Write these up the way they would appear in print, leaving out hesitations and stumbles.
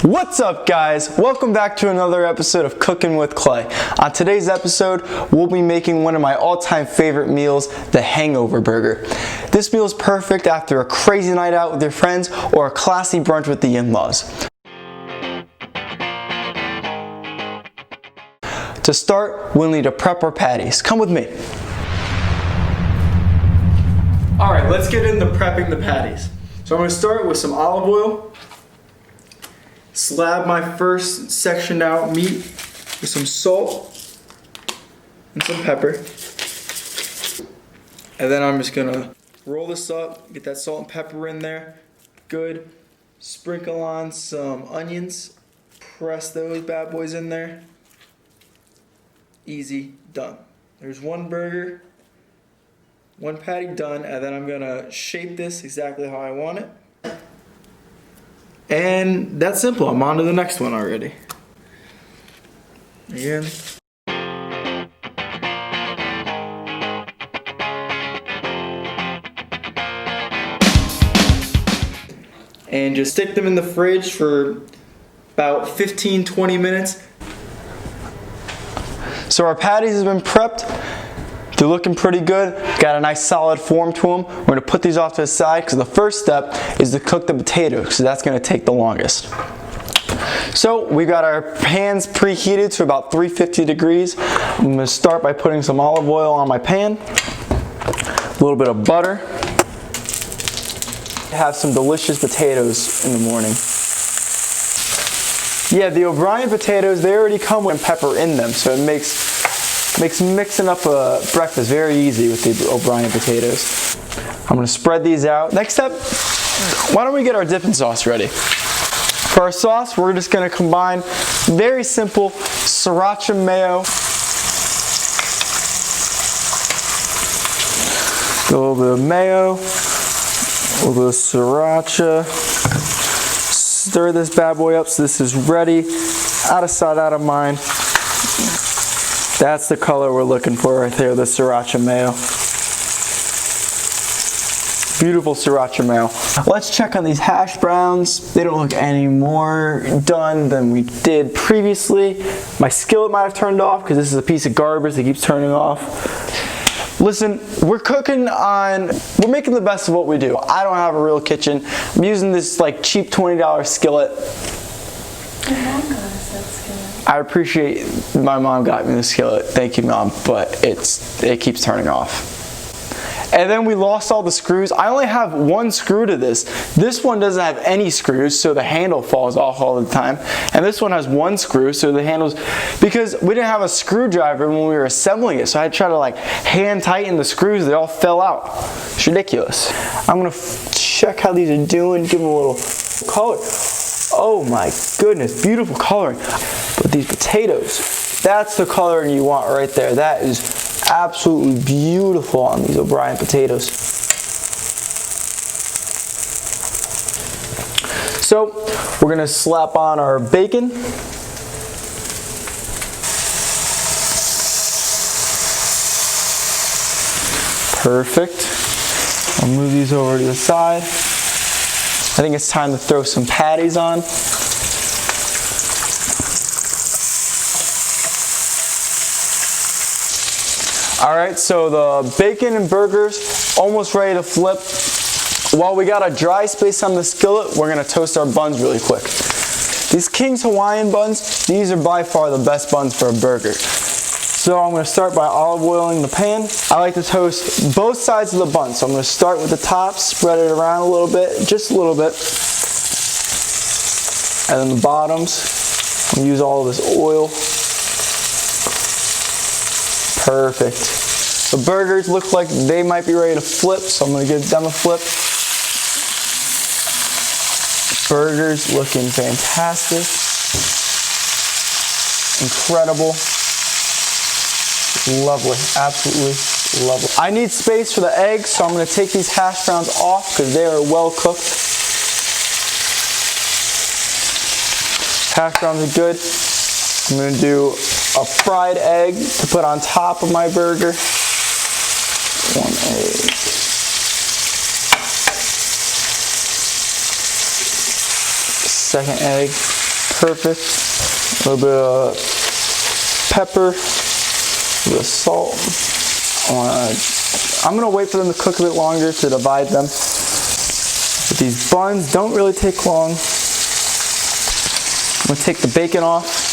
What's up, guys? Welcome back to another episode of Cooking with Clay. On today's episode, we'll be making one of my all-time favorite meals, the hangover burger. This meal is perfect after a crazy night out with your friends or a classy brunch with the in-laws. To start, we'll need to prep our patties. Come with me. All right, let's get into prepping the patties. So I'm going to start with some olive oil. Slab my first sectioned out meat with some salt and some pepper. And then I'm just gonna roll this up, get that salt and pepper in there. Good. Sprinkle on some onions. Press those bad boys in there. Easy, done. There's one burger, one patty done, and then I'm gonna shape this exactly how I want it. And that's simple. I'm on to the next one already. Again. And just stick them in the fridge for about 15-20 minutes. So our patties have been prepped. They're looking pretty good. Got a nice solid form to them. We're gonna put these off to the side because the first step is to cook the potatoes, so that's gonna take the longest. So we got our pans preheated to about 350 degrees. I'm gonna start by putting some olive oil on my pan, a little bit of butter. Have some delicious potatoes in the morning. Yeah, the O'Brien potatoes, they already come with pepper in them, so it makes mixing up a breakfast very easy with the O'Brien potatoes. I'm gonna spread these out. Next step, why don't we get our dipping sauce ready? For our sauce, we're just gonna combine very simple sriracha mayo, a little bit of mayo, a little bit of sriracha. Stir this bad boy up so this is ready. Out of sight, out of mind. That's the color we're looking for right there, the sriracha mayo. Beautiful sriracha mayo. Let's check on these hash browns. They don't look any more done than we did previously. My skillet might have turned off because this is a piece of garbage that keeps turning off. Listen, we're making the best of what we do. I don't have a real kitchen. I'm using this like cheap $20 skillet. I appreciate my mom got me the skillet. Thank you, Mom, but it keeps turning off. And then we lost all the screws. I only have one screw to this. This one doesn't have any screws, so the handle falls off all the time. And this one has one screw, so the handles, because we didn't have a screwdriver when we were assembling it, so I had to try to like hand tighten the screws. They all fell out. It's ridiculous. I'm gonna check how these are doing, give them a little color. Oh my goodness, beautiful coloring. But these potatoes, that's the coloring you want right there. That is absolutely beautiful on these O'Brien potatoes. So we're gonna slap on our bacon. Perfect. I'll move these over to the side. I think it's time to throw some patties on. All right, so the bacon and burgers almost ready to flip. While we got a dry space on the skillet, we're gonna toast our buns really quick. These King's Hawaiian buns, these are by far the best buns for a burger. So I'm gonna start by olive oiling the pan. I like to toast both sides of the bun. So I'm gonna start with the top, spread it around a little bit, just a little bit. And then the bottoms, I'm gonna use all of this oil. Perfect. The burgers look like they might be ready to flip, so I'm gonna give them a flip. Burgers looking fantastic. Incredible. Lovely, absolutely lovely. I need space for the eggs, so I'm going to take these hash browns off because they are well cooked. Hash browns are good. I'm going to do a fried egg to put on top of my burger. One egg. Second egg. perfect. A little bit of pepper, a little salt. I'm gonna wait for them to cook a bit longer to divide them. But these buns don't really take long. I'm gonna take the bacon off.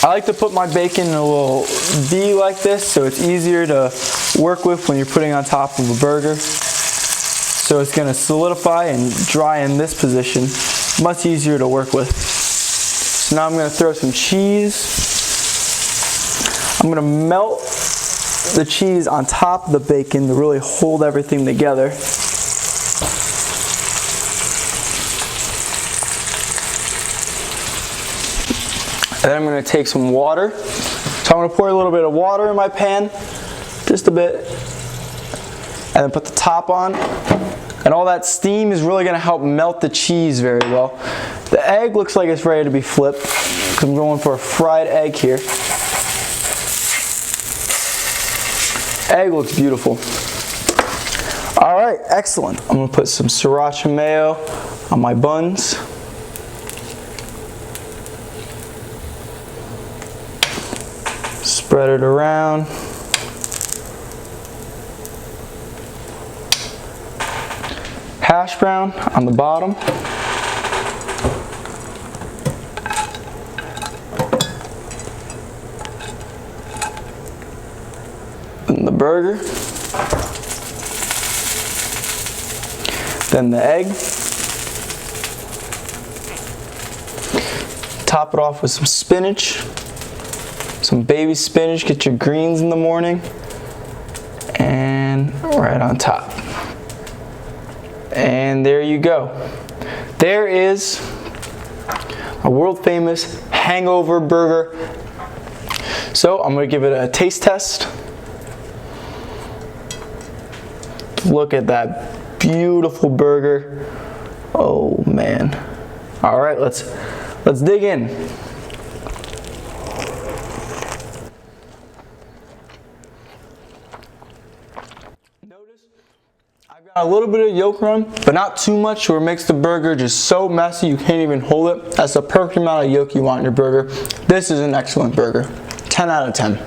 I like to put my bacon in a little V like this so it's easier to work with when you're putting on top of a burger. So it's gonna solidify and dry in this position, much easier to work with. So now I'm gonna throw some cheese. I'm gonna melt the cheese on top of the bacon to really hold everything together. And then I'm gonna take some water. So I'm gonna pour a little bit of water in my pan, just a bit, and then put the top on. And all that steam is really gonna help melt the cheese very well. The egg looks like it's ready to be flipped, because I'm going for a fried egg here. Egg looks beautiful. All right, excellent. I'm gonna put some sriracha mayo on my buns. Spread it around. Hash brown on the bottom. And the burger. Then the egg. Top it off with some spinach. Some baby spinach, get your greens in the morning. And right on top. And there you go. There is a world famous hangover burger. So I'm gonna give it a taste test. Look at that beautiful burger. Oh man. All right, let's dig in. Notice I've got a little bit of yolk run, but not too much where it makes the burger just so messy you can't even hold it. That's the perfect amount of yolk you want in your burger. This is an excellent burger. 10 out of 10.